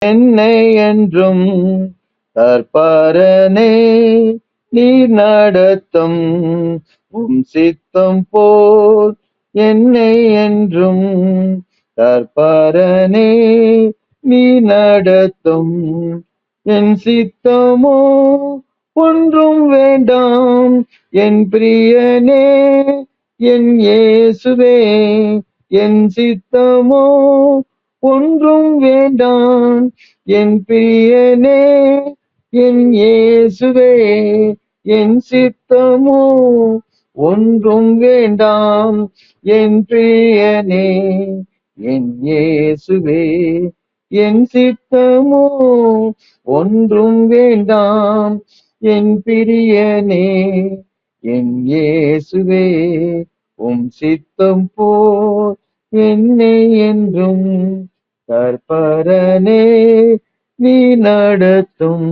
என்னை என்றும் தற்பரனே நீர் நடத்தும் சித்தம் போல் என்னை என்றும் தற்பரனே நீ நடத்தும் என் சித்தமோ ஒன்றும் வேண்டாம் என் பிரியனே என் இயேசுவே என் சித்தமோ ஒன்றும் வேண்டாம் என் பிரியனே என் இயேசுவே என் சித்தமோ ஒன்றும் வேண்டாம் என் பிரியனே என் இயேசுவே என் சித்தமோ ஒன்றும் வேண்டாம் என் பிரியனே என் இயேசுவே சித்தம் போல் என்னை என்றும் கற்பரனே நீ நடத்தும்